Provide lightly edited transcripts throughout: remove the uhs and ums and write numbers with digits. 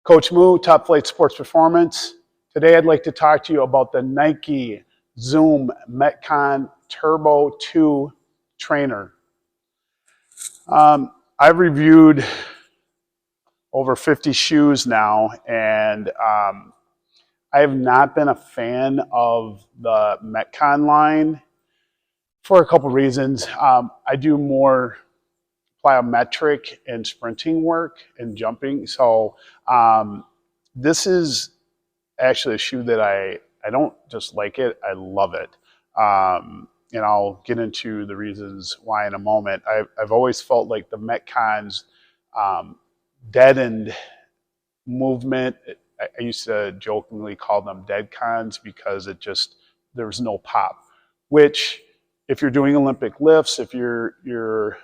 Coach Moo, Top Flight Sports Performance. Today I'd like to talk to you about the Nike Zoom Metcon Turbo 2 trainer. I've reviewed over 50 shoes now, and I have not been a fan of the Metcon line for a couple reasons. I do more plyometric and sprinting work and jumping. So this is actually a shoe that I don't just like it, I love it. And I'll get into the reasons why in a moment. I've always felt like the Metcon's deadened movement. I used to jokingly call them dead cons because there's no pop, which if you're doing Olympic lifts, if you're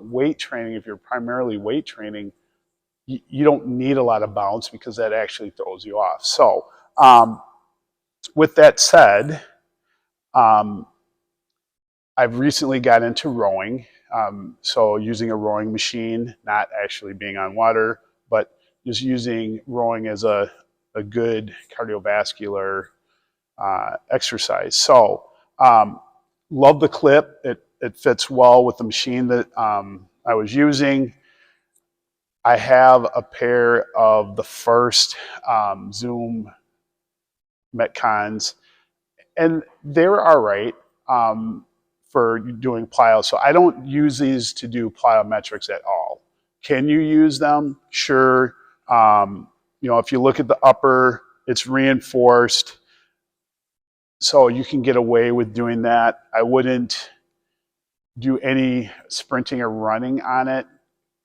weight training, if you're primarily weight training, you don't need a lot of bounce because that actually throws you off. So with that said, I've recently got into rowing. So using a rowing machine, not actually being on water, but just using rowing as a good cardiovascular exercise. So love the clip. It fits well with the machine that I was using. I have a pair of the first Zoom Metcons, and they're all right for doing plyo. So I don't use these to do plyometrics at all. Can you use them? Sure. If you look at the upper, it's reinforced, so you can get away with doing that. I wouldn't do any sprinting or running on it.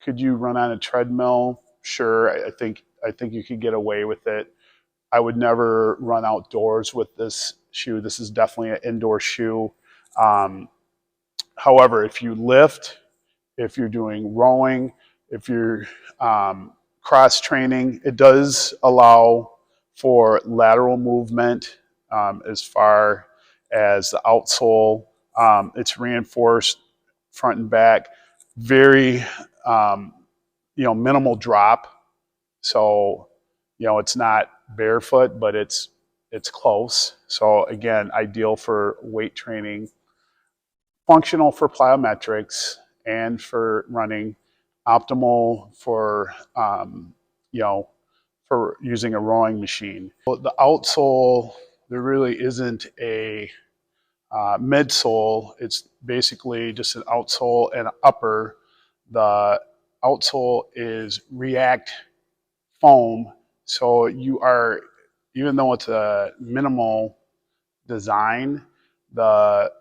Could you run on a treadmill? Sure. I think you could get away with it. I would never run outdoors with this shoe. This is definitely an indoor shoe. However, if you lift, if you're doing rowing, if you're cross training, it does allow for lateral movement as far as the outsole. It's reinforced front and back. Very minimal drop. So it's not barefoot, but it's close. So again, ideal for weight training, functional for plyometrics and for running, optimal for for using a rowing machine. The outsole, there really isn't a midsole. It's basically just an outsole and an upper. The outsole is React foam, so you are, even though it's a minimal design, the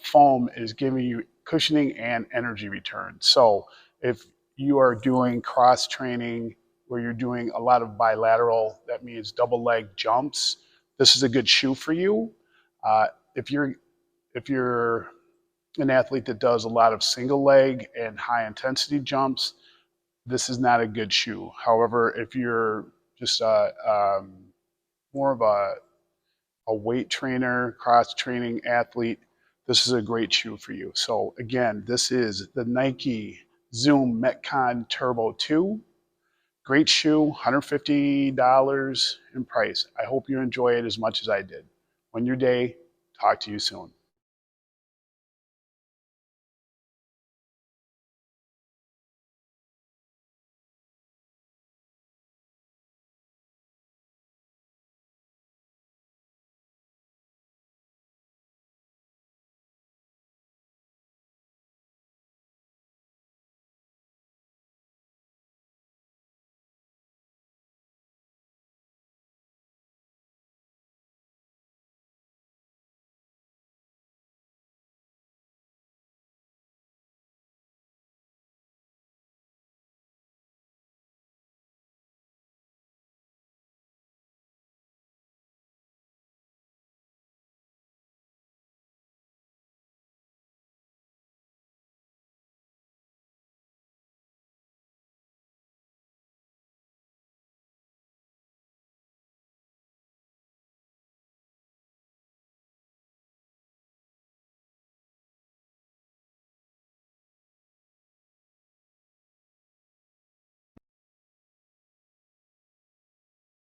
foam is giving you cushioning and energy return. So if you are doing cross training where you're doing a lot of bilateral, that means double leg jumps, this is a good shoe for you. If you're an athlete that does a lot of single leg and high intensity jumps, this is not a good shoe. However, if you're just more of a weight trainer, cross training athlete, this is a great shoe for you. So again, this is the Nike Zoom Metcon Turbo 2. Great shoe, $150 in price. I hope you enjoy it as much as I did. Win your day. Talk to you soon.